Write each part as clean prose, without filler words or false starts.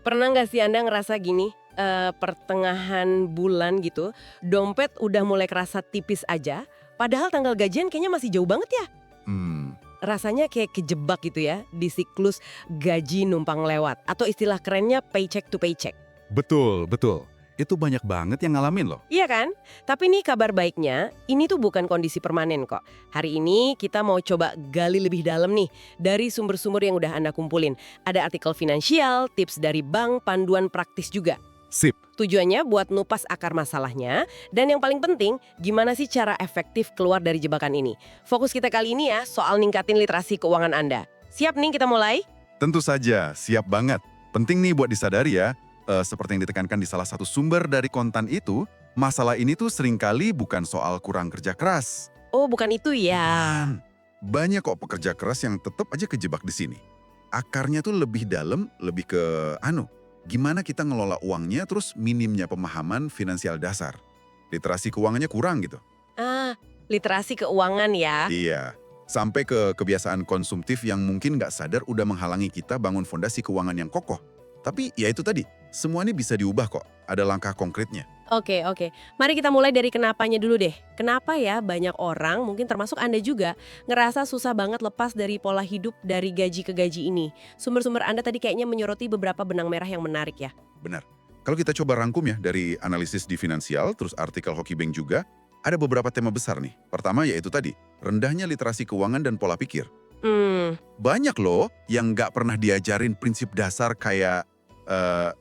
Pernah nggak sih Anda ngerasa gini, pertengahan bulan gitu, dompet udah mulai kerasa tipis aja, padahal tanggal gajian kayaknya masih jauh banget ya? Hmm, Rasanya kayak kejebak gitu ya, di siklus gaji numpang lewat, atau istilah kerennya paycheck to paycheck. betul, betul. Itu banyak banget yang ngalamin loh. Iya kan? Tapi nih kabar baiknya, ini tuh bukan kondisi permanen kok. Hari ini kita mau coba gali lebih dalam nih dari sumber-sumber yang udah Anda kumpulin. Ada artikel finansial, tips dari bank, panduan praktis juga. Sip. Tujuannya buat nupas akar masalahnya, dan yang paling penting, gimana sih cara efektif keluar dari jebakan ini. Fokus kita kali ini ya, soal ningkatin literasi keuangan Anda. Siap nih kita mulai? Tentu saja, siap banget. Penting nih buat disadari ya, seperti yang ditekankan di salah satu sumber dari kontan itu, masalah ini tuh seringkali bukan soal kurang kerja keras. Oh, bukan itu ya. Dan banyak kok pekerja keras yang tetap aja kejebak di sini. Akarnya tuh lebih dalam, lebih ke gimana kita ngelola uangnya terus minimnya pemahaman finansial dasar. Literasi keuangannya kurang gitu. Ah, literasi keuangan ya. Iya, sampai ke kebiasaan konsumtif yang mungkin nggak sadar udah menghalangi kita bangun fondasi keuangan yang kokoh. Tapi ya itu tadi, semua ini bisa diubah kok, ada langkah konkretnya. Oke, oke. Mari kita mulai dari kenapanya dulu deh. Kenapa ya banyak orang, mungkin termasuk Anda juga, ngerasa susah banget lepas dari pola hidup dari gaji ke gaji ini? Sumber-sumber Anda tadi kayaknya menyoroti beberapa benang merah yang menarik ya. Benar. Kalau kita coba rangkum ya dari analisis di Finansial, terus artikel Hoki Bank juga, ada beberapa tema besar nih. Pertama yaitu tadi, rendahnya literasi keuangan dan pola pikir. Banyak loh yang nggak pernah diajarin prinsip dasar kayak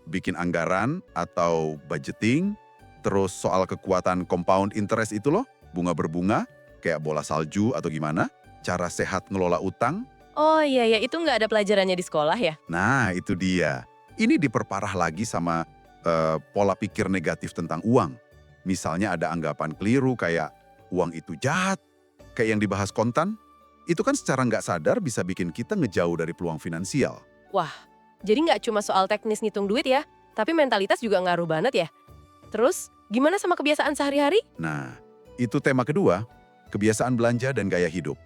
bikin anggaran atau budgeting, terus soal kekuatan compound interest itu loh, bunga berbunga, kayak bola salju atau gimana, cara sehat ngelola utang. Oh iya ya, itu nggak ada pelajarannya di sekolah ya? Nah itu dia. Ini diperparah lagi sama pola pikir negatif tentang uang. Misalnya ada anggapan keliru kayak uang itu jahat, kayak yang dibahas kontan, itu kan secara nggak sadar bisa bikin kita ngejauh dari peluang finansial. Wah, jadi nggak cuma soal teknis ngitung duit ya, tapi mentalitas juga ngaruh banget ya. Terus, gimana sama kebiasaan sehari-hari? Nah, itu tema kedua, kebiasaan belanja dan gaya hidup.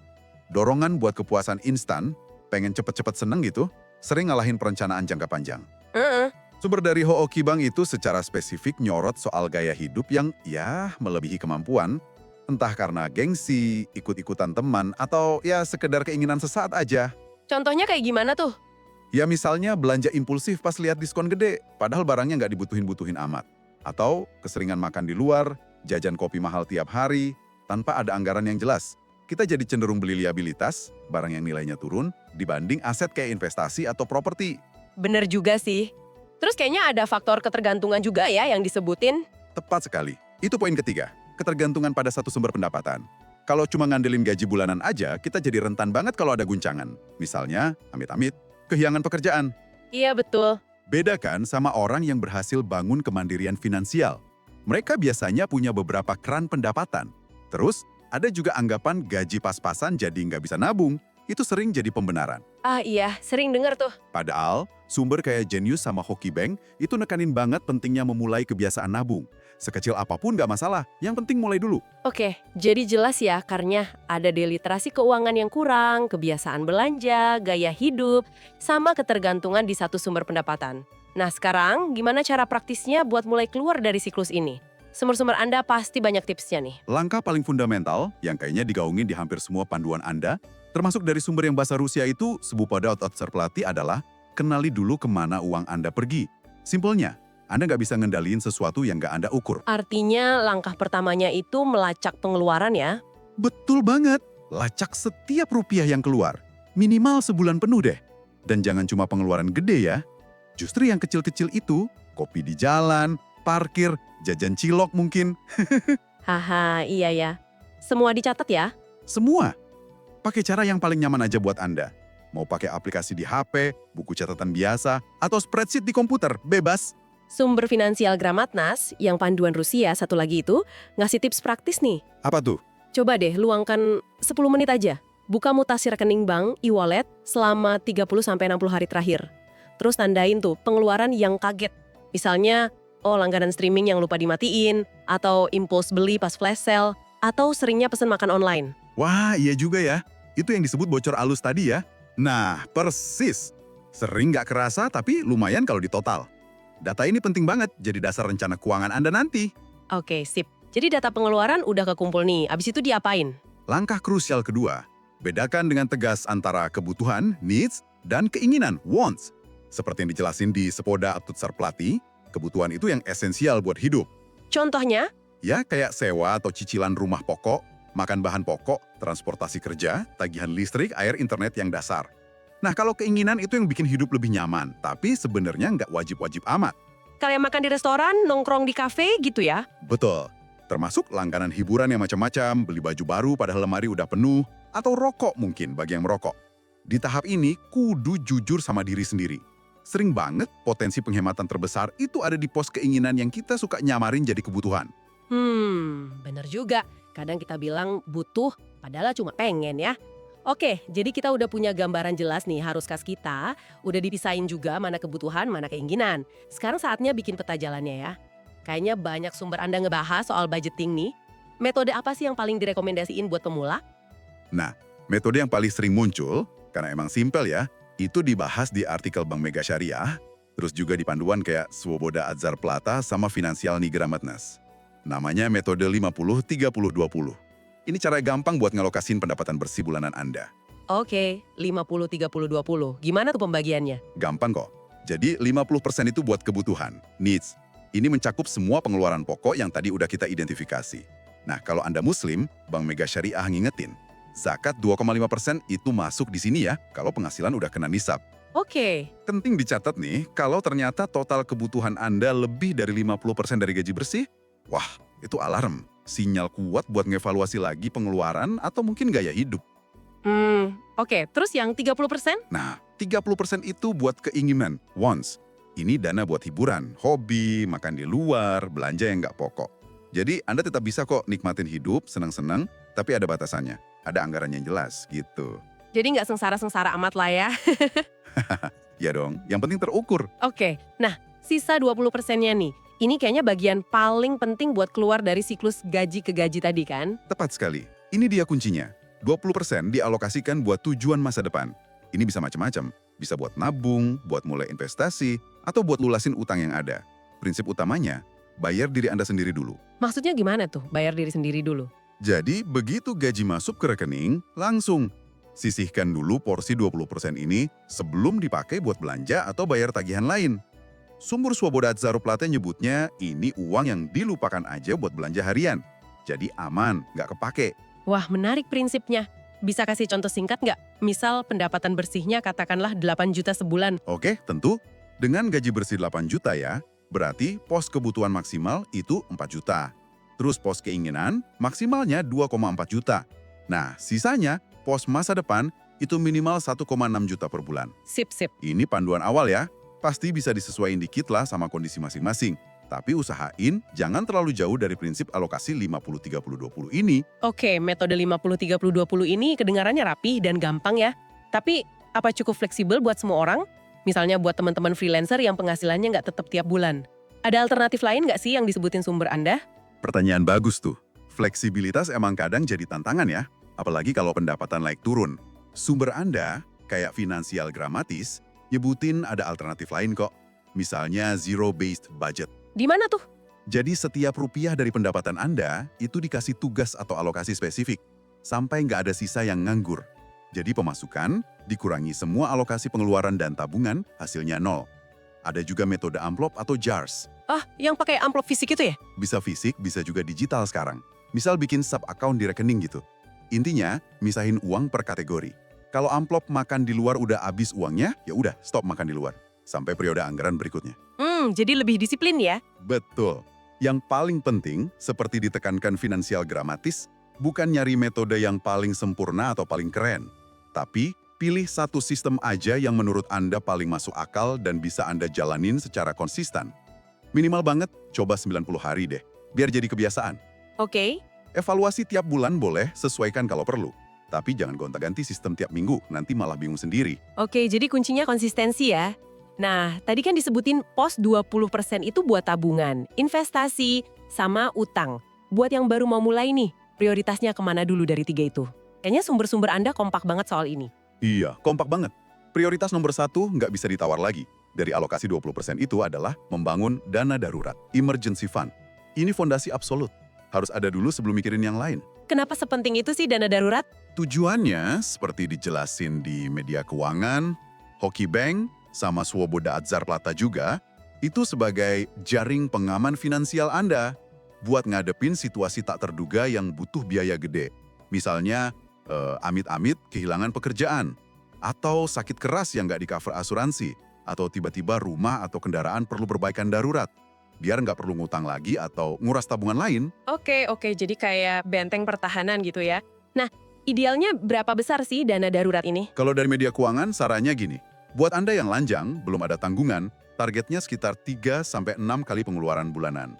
Dorongan buat kepuasan instan, pengen cepet-cepet seneng gitu, sering ngalahin perencanaan jangka panjang. Heeh. Sumber dari Hooki Bank itu secara spesifik nyorot soal gaya hidup yang ya melebihi kemampuan, entah karena gengsi, ikut-ikutan teman, atau ya sekedar keinginan sesaat aja. Contohnya kayak gimana tuh? Ya misalnya belanja impulsif pas lihat diskon gede, padahal barangnya nggak dibutuhin-butuhin amat. Atau keseringan makan di luar, jajan kopi mahal tiap hari, tanpa ada anggaran yang jelas. Kita jadi cenderung beli liabilitas, barang yang nilainya turun, dibanding aset kayak investasi atau properti. Bener juga sih. Terus kayaknya ada faktor ketergantungan juga ya yang disebutin. Tepat sekali. Itu poin ketiga, ketergantungan pada satu sumber pendapatan. Kalau cuma ngandelin gaji bulanan aja, kita jadi rentan banget kalau ada guncangan. Misalnya, amit-amit, kehilangan pekerjaan. Iya betul. Beda kan sama orang yang berhasil bangun kemandirian finansial. Mereka biasanya punya beberapa keran pendapatan. Terus, ada juga anggapan gaji pas-pasan jadi nggak bisa nabung. Itu sering jadi pembenaran. Ah iya, sering denger tuh. Padahal, sumber kayak Genius sama Hoki Bank itu nekanin banget pentingnya memulai kebiasaan nabung. Sekecil apapun nggak masalah, yang penting mulai dulu. Oke, jadi jelas ya karena ada deliterasi keuangan yang kurang, kebiasaan belanja, gaya hidup, sama ketergantungan di satu sumber pendapatan. Nah sekarang, gimana cara praktisnya buat mulai keluar dari siklus ini? Sumber-sumber Anda pasti banyak tipsnya nih. Langkah paling fundamental, yang kayaknya digaungin di hampir semua panduan Anda, termasuk dari sumber yang bahasa Rusia itu, Svoboda od Zarplaty adalah kenali dulu kemana uang Anda pergi. Simpelnya, Anda nggak bisa ngendaliin sesuatu yang nggak Anda ukur. Artinya langkah pertamanya itu melacak pengeluaran ya? Betul banget. Lacak setiap rupiah yang keluar. Minimal sebulan penuh deh. Dan jangan cuma pengeluaran gede ya. Justru yang kecil-kecil itu, kopi di jalan, parkir, jajan cilok mungkin. Haha, iya ya. Semua dicatat ya? Semua. Pakai cara yang paling nyaman aja buat Anda. Mau pakai aplikasi di HP, buku catatan biasa, atau spreadsheet di komputer, bebas. Sumber finansial Gramatnas, yang panduan Rusia satu lagi itu, ngasih tips praktis nih. Apa tuh? Coba deh luangkan 10 menit aja. Buka mutasi rekening bank, e-wallet, selama 30-60 hari terakhir. Terus tandain tuh pengeluaran yang kaget. Misalnya, langganan streaming yang lupa dimatiin, atau impuls beli pas flash sale, atau seringnya pesan makan online. Wah, iya juga ya. Itu yang disebut bocor alus tadi ya. Nah, persis. Sering nggak kerasa, tapi lumayan kalau ditotal. Data ini penting banget jadi dasar rencana keuangan Anda nanti. Oke, sip. Jadi data pengeluaran udah kekumpul nih, abis itu diapain? Langkah krusial kedua, bedakan dengan tegas antara kebutuhan, needs, dan keinginan, wants. Seperti yang dijelasin di Sepoda Tutsar Plati, kebutuhan itu yang esensial buat hidup. Contohnya? Ya, kayak sewa atau cicilan rumah pokok, makan bahan pokok, transportasi kerja, tagihan listrik, air, internet yang dasar. Nah, kalau keinginan itu yang bikin hidup lebih nyaman, tapi sebenarnya nggak wajib-wajib amat. Kayak makan di restoran, nongkrong di kafe gitu ya? Betul. Termasuk langganan hiburan yang macam-macam, beli baju baru padahal lemari udah penuh, atau rokok mungkin bagi yang merokok. Di tahap ini, kudu jujur sama diri sendiri. Sering banget potensi penghematan terbesar itu ada di pos keinginan yang kita suka nyamarin jadi kebutuhan. Bener juga. Kadang kita bilang butuh, padahal cuma pengen ya. Oke, jadi kita udah punya gambaran jelas nih harus kas kita, udah dipisahin juga mana kebutuhan, mana keinginan. Sekarang saatnya bikin peta jalannya ya. Kayaknya banyak sumber Anda ngebahas soal budgeting nih. Metode apa sih yang paling direkomendasiin buat pemula? Nah, metode yang paling sering muncul, karena emang simpel ya, itu dibahas di artikel Bank Mega Syariah, terus juga di panduan kayak Swoboda Adzar Plata sama Finansial Nigramatnas. Namanya metode 50-30-20. Ini cara gampang buat ngelokasin pendapatan bersih bulanan Anda. Oke, 50-30-20. Gimana tuh pembagiannya? Gampang kok. Jadi 50% itu buat kebutuhan, needs. Ini mencakup semua pengeluaran pokok yang tadi udah kita identifikasi. Nah, kalau Anda Muslim, Bank Mega Syariah ngingetin, zakat 2,5% itu masuk di sini ya, kalau penghasilan udah kena nisab. Oke. Penting dicatat nih, kalau ternyata total kebutuhan Anda lebih dari 50% dari gaji bersih, wah, itu alarm. Sinyal kuat buat ngevaluasi lagi pengeluaran atau mungkin gaya hidup. Oke. Terus yang 30%? Nah, 30% itu buat keinginan, wants. Ini dana buat hiburan, hobi, makan di luar, belanja yang nggak pokok. Jadi Anda tetap bisa kok nikmatin hidup, senang-senang, tapi ada batasannya. Ada anggaran yang jelas, gitu. Jadi nggak sengsara-sengsara amat lah ya. Ya dong, yang penting terukur. Oke. Nah, sisa 20%-nya nih. Ini kayaknya bagian paling penting buat keluar dari siklus gaji ke gaji tadi kan? Tepat sekali. Ini dia kuncinya. 20% dialokasikan buat tujuan masa depan. Ini bisa macam-macam. Bisa buat nabung, buat mulai investasi, atau buat lulasin utang yang ada. Prinsip utamanya, bayar diri Anda sendiri dulu. Maksudnya gimana tuh, bayar diri sendiri dulu? Jadi, begitu gaji masuk ke rekening, langsung sisihkan dulu porsi 20% ini sebelum dipakai buat belanja atau bayar tagihan lain. Sumber Swoboda Adzar Plata nyebutnya ini uang yang dilupakan aja buat belanja harian. Jadi aman, nggak kepake. Wah, menarik prinsipnya. Bisa kasih contoh singkat nggak? Misal pendapatan bersihnya katakanlah 8 juta sebulan. Oke, tentu. Dengan gaji bersih 8 juta ya, berarti pos kebutuhan maksimal itu 4 juta. Terus pos keinginan maksimalnya 2,4 juta. Nah, sisanya pos masa depan itu minimal 1,6 juta per bulan. Sip. Ini panduan awal ya. Pasti bisa disesuaikan dikit lah sama kondisi masing-masing. Tapi usahain jangan terlalu jauh dari prinsip alokasi 50-30-20 ini. Oke, metode 50-30-20 ini kedengarannya rapih dan gampang ya. Tapi apa cukup fleksibel buat semua orang? Misalnya buat teman-teman freelancer yang penghasilannya nggak tetap tiap bulan. Ada alternatif lain nggak sih yang disebutin sumber Anda? Pertanyaan bagus tuh. Fleksibilitas emang kadang jadi tantangan ya. Apalagi kalau pendapatan naik turun. Sumber Anda, kayak Finansial Gramatis, nyebutin ada alternatif lain kok. Misalnya zero-based budget. Di mana tuh? Jadi setiap rupiah dari pendapatan Anda itu dikasih tugas atau alokasi spesifik. Sampai nggak ada sisa yang nganggur. Jadi pemasukan dikurangi semua alokasi pengeluaran dan tabungan, hasilnya nol. Ada juga metode amplop atau jars. Ah, yang pakai amplop fisik itu ya? Bisa fisik, bisa juga digital sekarang. Misal bikin sub-account di rekening gitu. Intinya, misahin uang per kategori. Kalau amplop makan di luar udah habis uangnya, ya udah stop makan di luar. Sampai periode anggaran berikutnya. Jadi lebih disiplin ya? Betul. Yang paling penting, seperti ditekankan Finansial Gramatis, bukan nyari metode yang paling sempurna atau paling keren. Tapi, pilih satu sistem aja yang menurut Anda paling masuk akal dan bisa Anda jalanin secara konsisten. Minimal banget, coba 90 hari deh, biar jadi kebiasaan. Oke. Evaluasi tiap bulan boleh, sesuaikan kalau perlu. Tapi jangan gonta-ganti sistem tiap minggu, nanti malah bingung sendiri. Oke, jadi kuncinya konsistensi ya. Nah, tadi kan disebutin pos 20% itu buat tabungan, investasi, sama utang. Buat yang baru mau mulai nih, prioritasnya kemana dulu dari 3 itu? Kayaknya sumber-sumber Anda kompak banget soal ini. Iya, kompak banget. Prioritas nomor 1 nggak bisa ditawar lagi. Dari alokasi 20% itu adalah membangun dana darurat, emergency fund. Ini fondasi absolut. Harus ada dulu sebelum mikirin yang lain. Kenapa sepenting itu sih dana darurat? Tujuannya, seperti dijelasin di media keuangan, Hoki Bank, sama Swoboda Atsarplata juga, itu sebagai jaring pengaman finansial Anda buat ngadepin situasi tak terduga yang butuh biaya gede. Misalnya, amit-amit kehilangan pekerjaan, atau sakit keras yang nggak di-cover asuransi, atau tiba-tiba rumah atau kendaraan perlu perbaikan darurat, biar nggak perlu ngutang lagi atau nguras tabungan lain. Oke, jadi kayak benteng pertahanan gitu ya. Nah, idealnya berapa besar sih dana darurat ini? Kalau dari media keuangan, sarannya gini, buat Anda yang lanjang, belum ada tanggungan, targetnya sekitar 3-6 kali pengeluaran bulanan.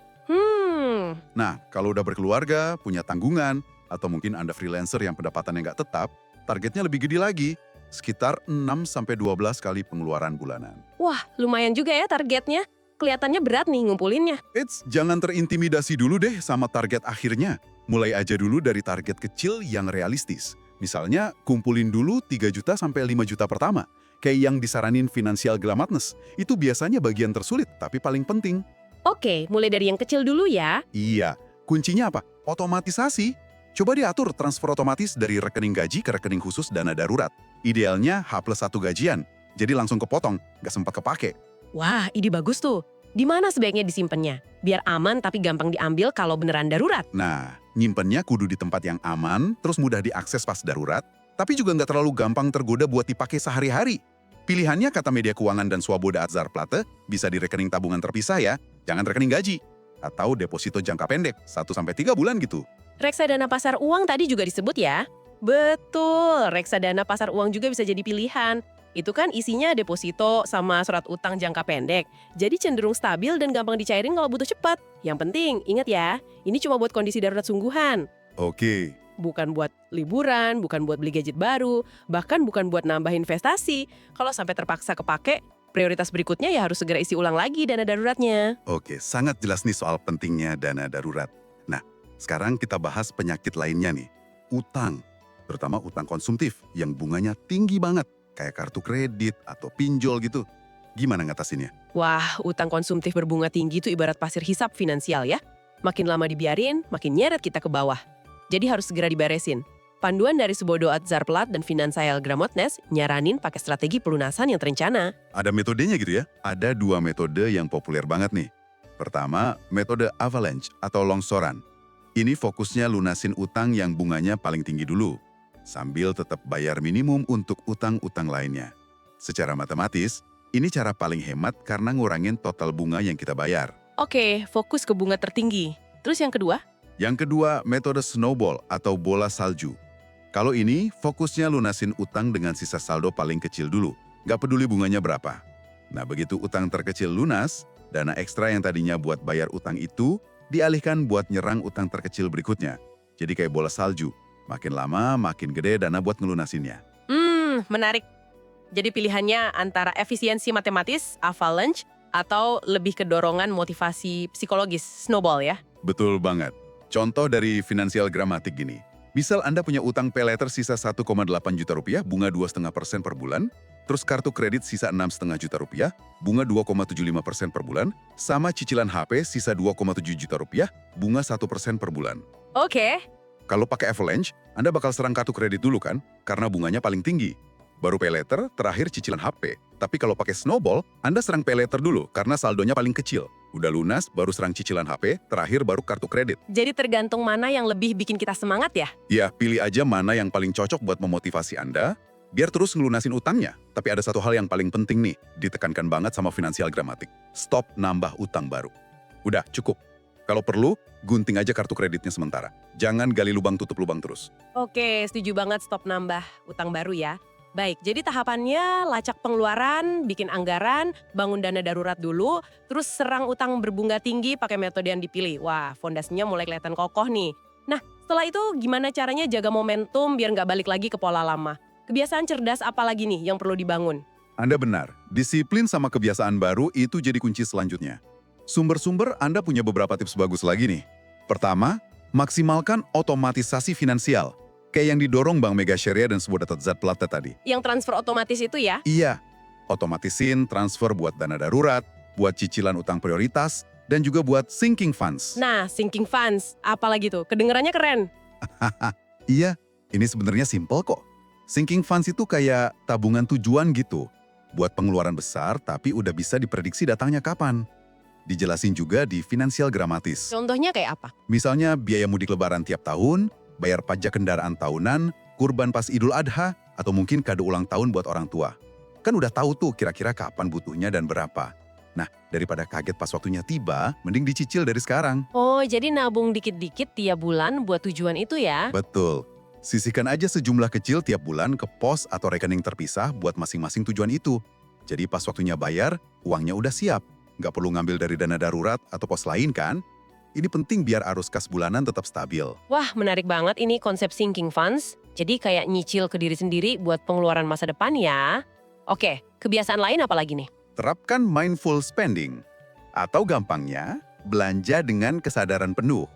Nah, kalau udah berkeluarga, punya tanggungan, atau mungkin Anda freelancer yang pendapatannya nggak tetap, targetnya lebih gede lagi, sekitar 6-12 kali pengeluaran bulanan. Wah, lumayan juga ya targetnya. Kelihatannya berat nih ngumpulinnya. Jangan terintimidasi dulu deh sama target akhirnya. Mulai aja dulu dari target kecil yang realistis. Misalnya, kumpulin dulu 3 juta sampai 5 juta pertama. Kayak yang disaranin Financial Grammatness. Itu biasanya bagian tersulit, tapi paling penting. Oke, mulai dari yang kecil dulu ya. Iya, kuncinya apa? Otomatisasi. Coba diatur transfer otomatis dari rekening gaji ke rekening khusus dana darurat. Idealnya H+1 gajian, jadi langsung kepotong, nggak sempat kepake. Wah, ide bagus tuh. Di mana sebaiknya disimpannya? Biar aman tapi gampang diambil kalau beneran darurat. Nah, nyimpennya kudu di tempat yang aman, terus mudah diakses pas darurat, tapi juga nggak terlalu gampang tergoda buat dipakai sehari-hari. Pilihannya kata media keuangan dan Swoboda Atsarplata, bisa di rekening tabungan terpisah ya, jangan rekening gaji. Atau deposito jangka pendek, 1-3 bulan gitu. Reksadana pasar uang tadi juga disebut ya? Betul, reksadana pasar uang juga bisa jadi pilihan. Itu kan isinya deposito sama surat utang jangka pendek. Jadi cenderung stabil dan gampang dicairin kalau butuh cepat. Yang penting, ingat ya, ini cuma buat kondisi darurat sungguhan. Oke. Bukan buat liburan, bukan buat beli gadget baru, bahkan bukan buat nambah investasi. Kalau sampai terpaksa kepake, prioritas berikutnya ya harus segera isi ulang lagi dana daruratnya. Oke, sangat jelas nih soal pentingnya dana darurat. Nah, sekarang kita bahas penyakit lainnya nih. Utang, terutama utang konsumtif yang bunganya tinggi banget. Kayak kartu kredit atau pinjol gitu. Gimana ngatasinnya? Wah, utang konsumtif berbunga tinggi itu ibarat pasir hisap finansial ya. Makin lama dibiarin, makin nyeret kita ke bawah. Jadi harus segera diberesin. Panduan dari Swoboda Atsarplata dan Financial Grammatness nyaranin pakai strategi pelunasan yang terencana. Ada metodenya gitu ya? Ada 2 metode yang populer banget nih. Pertama, metode avalanche atau longsoran. Ini fokusnya lunasin utang yang bunganya paling tinggi dulu, sambil tetap bayar minimum untuk utang-utang lainnya. Secara matematis, ini cara paling hemat karena ngurangin total bunga yang kita bayar. Oke, fokus ke bunga tertinggi. Terus yang kedua? Yang kedua, metode snowball atau bola salju. Kalau ini, fokusnya lunasin utang dengan sisa saldo paling kecil dulu. Nggak peduli bunganya berapa. Nah, begitu utang terkecil lunas, dana ekstra yang tadinya buat bayar utang itu dialihkan buat nyerang utang terkecil berikutnya. Jadi kayak bola salju. Makin lama, makin gede dana buat ngelunasinnya. Menarik. Jadi pilihannya antara efisiensi matematis, avalanche, atau lebih ke dorongan motivasi psikologis, snowball ya? Betul banget. Contoh dari Financial Grammatic gini. Misal Anda punya utang paylater sisa 1,8 juta rupiah, bunga 2,5% per bulan, terus kartu kredit sisa 6,5 juta rupiah, bunga 2,75% per bulan, sama cicilan HP sisa 2,7 juta rupiah, bunga 1% per bulan. Oke. Kalau pakai avalanche, Anda bakal serang kartu kredit dulu kan, karena bunganya paling tinggi. Baru paylater, terakhir cicilan HP. Tapi kalau pakai snowball, Anda serang paylater dulu karena saldonya paling kecil. Udah lunas, baru serang cicilan HP, terakhir baru kartu kredit. Jadi tergantung mana yang lebih bikin kita semangat ya? Ya, pilih aja mana yang paling cocok buat memotivasi Anda, biar terus ngelunasin utangnya. Tapi ada satu hal yang paling penting nih, ditekankan banget sama Financial Grammatic. Stop nambah utang baru. Udah, cukup. Kalau perlu, gunting aja kartu kreditnya sementara. Jangan gali lubang tutup lubang terus. Oke, setuju banget stop nambah utang baru ya. Baik, jadi tahapannya lacak pengeluaran, bikin anggaran, bangun dana darurat dulu, terus serang utang berbunga tinggi pakai metode yang dipilih. Wah, fondasinya mulai kelihatan kokoh nih. Nah, setelah itu gimana caranya jaga momentum biar nggak balik lagi ke pola lama? Kebiasaan cerdas apa lagi nih yang perlu dibangun? Anda benar, disiplin sama kebiasaan baru itu jadi kunci selanjutnya. Sumber-sumber Anda punya beberapa tips bagus lagi nih. Pertama, maksimalkan otomatisasi finansial. Kayak yang didorong Bank Mega Syariah dan Swaboda Zat Plata tadi. Yang transfer otomatis itu ya? Iya, otomatisin transfer buat dana darurat, buat cicilan utang prioritas, dan juga buat sinking funds. Nah, sinking funds, apalagi tuh? Kedengerannya keren. Iya, ini sebenarnya simple kok. Sinking funds itu kayak tabungan tujuan gitu. Buat pengeluaran besar, tapi udah bisa diprediksi datangnya kapan. Dijelasin juga di Finansial Gramatis. Contohnya kayak apa? Misalnya biaya mudik lebaran tiap tahun, bayar pajak kendaraan tahunan, kurban pas Idul Adha, atau mungkin kado ulang tahun buat orang tua. Kan udah tahu tuh kira-kira kapan butuhnya dan berapa. Nah, daripada kaget pas waktunya tiba, mending dicicil dari sekarang. Oh, jadi nabung dikit-dikit tiap bulan buat tujuan itu ya? Betul. Sisihkan aja sejumlah kecil tiap bulan ke pos atau rekening terpisah buat masing-masing tujuan itu. Jadi pas waktunya bayar, uangnya udah siap. Nggak perlu ngambil dari dana darurat atau pos lain kan? Ini penting biar arus kas bulanan tetap stabil. Wah, menarik banget ini konsep sinking funds. Jadi kayak nyicil ke diri sendiri buat pengeluaran masa depan ya. Oke, kebiasaan lain apa lagi nih? Terapkan mindful spending. Atau gampangnya, belanja dengan kesadaran penuh.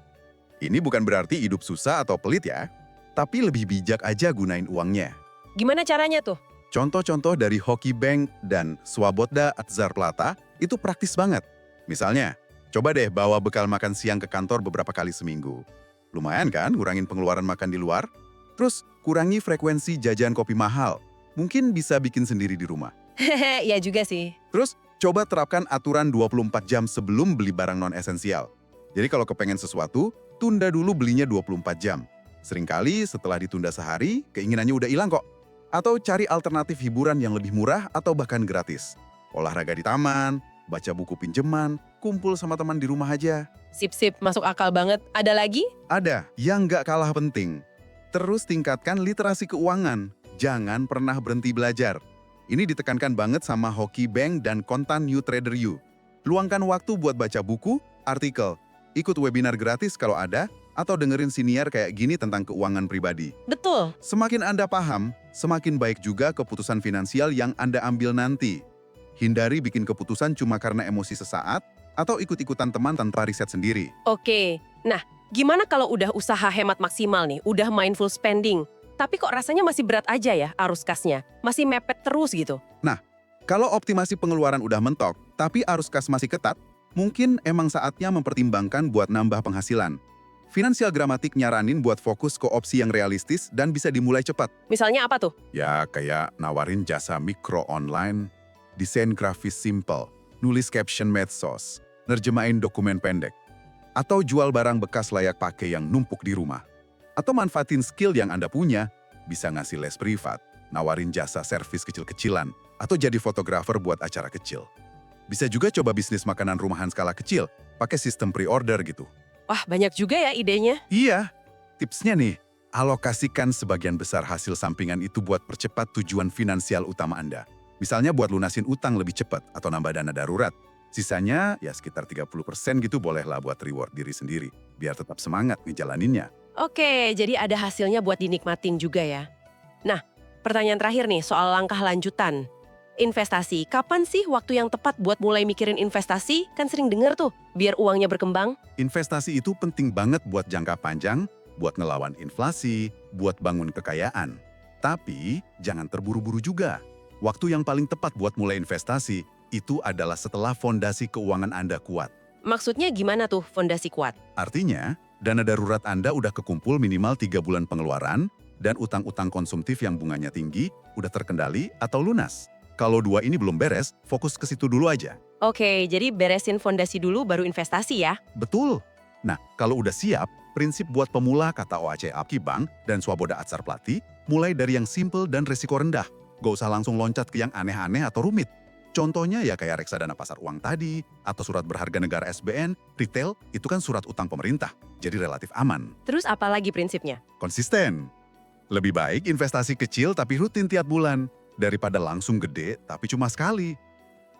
Ini bukan berarti hidup susah atau pelit ya, tapi lebih bijak aja gunain uangnya. Gimana caranya tuh? Contoh-contoh dari Hoki Bank dan Swaboda Zat Plata itu praktis banget. Misalnya, coba deh bawa bekal makan siang ke kantor beberapa kali seminggu. Lumayan kan ngurangin pengeluaran makan di luar? Terus kurangi frekuensi jajan kopi mahal. Mungkin bisa bikin sendiri di rumah. Hehe, ya juga sih. Terus coba terapkan aturan 24 jam sebelum beli barang non-esensial. Jadi kalau kepengen sesuatu, tunda dulu belinya 24 jam. Seringkali setelah ditunda sehari, keinginannya udah hilang kok. Atau cari alternatif hiburan yang lebih murah atau bahkan gratis. Olahraga di taman, baca buku pinjeman, kumpul sama teman di rumah aja. Sip-sip, masuk akal banget. Ada lagi? Ada yang nggak kalah penting. Terus tingkatkan literasi keuangan. Jangan pernah berhenti belajar. Ini ditekankan banget sama Hoki Bank dan Kontan New Trader You. Luangkan waktu buat baca buku, artikel, ikut webinar gratis kalau ada, atau dengerin siniar kayak gini tentang keuangan pribadi. Betul. Semakin Anda paham, semakin baik juga keputusan finansial yang Anda ambil nanti. Hindari bikin keputusan cuma karena emosi sesaat, atau ikut-ikutan teman tanpa riset sendiri. Oke. Nah, gimana kalau udah usaha hemat maksimal nih, udah mindful spending, tapi kok rasanya masih berat aja ya arus kasnya? Masih mepet terus gitu. Kalau optimasi pengeluaran udah mentok, tapi arus kas masih ketat, mungkin emang saatnya mempertimbangkan buat nambah penghasilan. Finansial Gramatik nyaranin buat fokus ke opsi yang realistis dan bisa dimulai cepat. Misalnya apa tuh? Ya, kayak nawarin jasa mikro online, desain grafis simple, nulis caption medsos, nerjemahin dokumen pendek, atau jual barang bekas layak pakai yang numpuk di rumah. Atau manfaatin skill yang Anda punya, bisa ngasih les privat, nawarin jasa servis kecil-kecilan, atau jadi fotografer buat acara kecil. Bisa juga coba bisnis makanan rumahan skala kecil, pakai sistem pre-order gitu. Wah, banyak juga ya idenya. Iya, tipsnya nih, alokasikan sebagian besar hasil sampingan itu buat percepat tujuan finansial utama Anda. Misalnya buat lunasin utang lebih cepat atau nambah dana darurat. Sisanya ya sekitar 30% gitu bolehlah buat reward diri sendiri, biar tetap semangat ngejalaninnya. Oke, jadi ada hasilnya buat dinikmatin juga ya. Nah, pertanyaan terakhir nih soal langkah lanjutan. Investasi, kapan sih waktu yang tepat buat mulai mikirin investasi? Kan sering denger tuh, biar uangnya berkembang. Investasi itu penting banget buat jangka panjang, buat ngelawan inflasi, buat bangun kekayaan. Tapi jangan terburu-buru juga. Waktu yang paling tepat buat mulai investasi itu adalah setelah fondasi keuangan Anda kuat. Maksudnya gimana tuh fondasi kuat? Artinya, dana darurat Anda udah kekumpul minimal 3 bulan pengeluaran, dan utang-utang konsumtif yang bunganya tinggi udah terkendali atau lunas. Kalau dua ini belum beres, fokus ke situ dulu aja. Oke, jadi beresin fondasi dulu baru investasi ya? Betul. Nah, kalau udah siap, prinsip buat pemula kata OAC Hoki Bank dan Swaboda Zat Plata, mulai dari yang simple dan risiko rendah. Gak usah langsung loncat ke yang aneh-aneh atau rumit. Contohnya ya kayak reksadana pasar uang tadi, atau surat berharga negara SBN, retail, itu kan surat utang pemerintah, jadi relatif aman. Terus apa lagi prinsipnya? Konsisten. Lebih baik investasi kecil tapi rutin tiap bulan, daripada langsung gede tapi cuma sekali.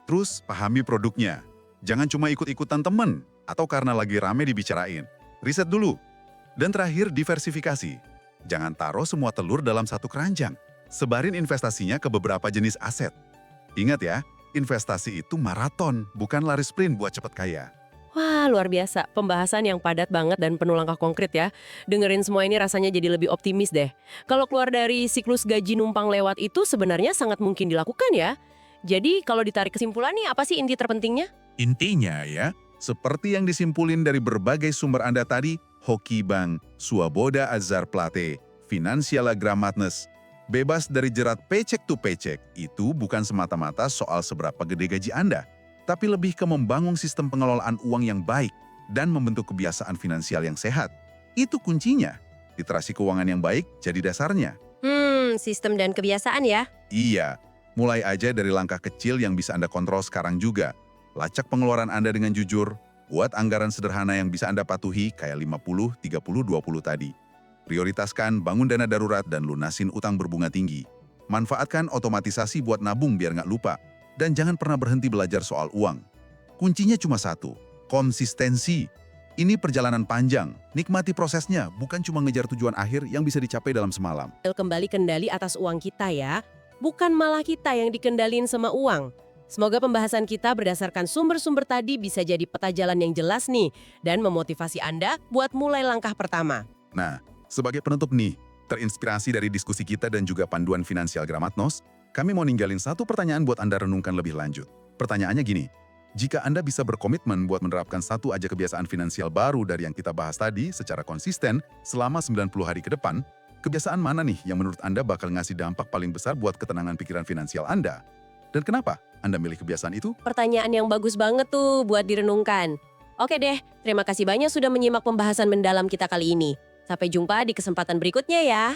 Terus pahami produknya. Jangan cuma ikut-ikutan temen atau karena lagi rame dibicarain. Riset dulu. Dan terakhir diversifikasi. Jangan taruh semua telur dalam satu keranjang. Sebarin investasinya ke beberapa jenis aset. Ingat ya, investasi itu maraton, bukan lari sprint buat cepat kaya. Wah, luar biasa. Pembahasan yang padat banget dan penuh langkah konkret ya. Dengerin semua ini rasanya jadi lebih optimis deh. Kalau keluar dari siklus gaji numpang lewat itu sebenarnya sangat mungkin dilakukan ya. Jadi kalau ditarik kesimpulan nih, apa sih inti terpentingnya? Intinya ya, seperti yang disimpulin dari berbagai sumber Anda tadi, hoki bank, swaboda azar plate, finansial grammatness, bebas dari jerat paycheck to paycheck, itu bukan semata-mata soal seberapa gede gaji Anda, tapi lebih ke membangun sistem pengelolaan uang yang baik dan membentuk kebiasaan finansial yang sehat. Itu kuncinya. Literasi keuangan yang baik jadi dasarnya. Sistem dan kebiasaan ya. Iya, mulai aja dari langkah kecil yang bisa Anda kontrol sekarang juga. Lacak pengeluaran Anda dengan jujur, buat anggaran sederhana yang bisa Anda patuhi kayak 50, 30, 20 tadi. Prioritaskan bangun dana darurat dan lunasin utang berbunga tinggi. Manfaatkan otomatisasi buat nabung biar nggak lupa. Dan jangan pernah berhenti belajar soal uang. Kuncinya cuma satu, konsistensi. Ini perjalanan panjang, nikmati prosesnya, bukan cuma ngejar tujuan akhir yang bisa dicapai dalam semalam. Kembali kendali atas uang kita ya. Bukan malah kita yang dikendalin sama uang. Semoga pembahasan kita berdasarkan sumber-sumber tadi bisa jadi peta jalan yang jelas nih. Dan memotivasi Anda buat mulai langkah pertama. Nah, sebagai penutup nih, terinspirasi dari diskusi kita dan juga panduan finansial Gramatnos, kami mau ninggalin satu pertanyaan buat Anda renungkan lebih lanjut. Pertanyaannya gini, jika Anda bisa berkomitmen buat menerapkan satu aja kebiasaan finansial baru dari yang kita bahas tadi secara konsisten selama 90 hari ke depan, kebiasaan mana nih yang menurut Anda bakal ngasih dampak paling besar buat ketenangan pikiran finansial Anda? Dan kenapa Anda milih kebiasaan itu? Pertanyaan yang bagus banget tuh buat direnungkan. Oke deh, terima kasih banyak sudah menyimak pembahasan mendalam kita kali ini. Sampai jumpa di kesempatan berikutnya ya.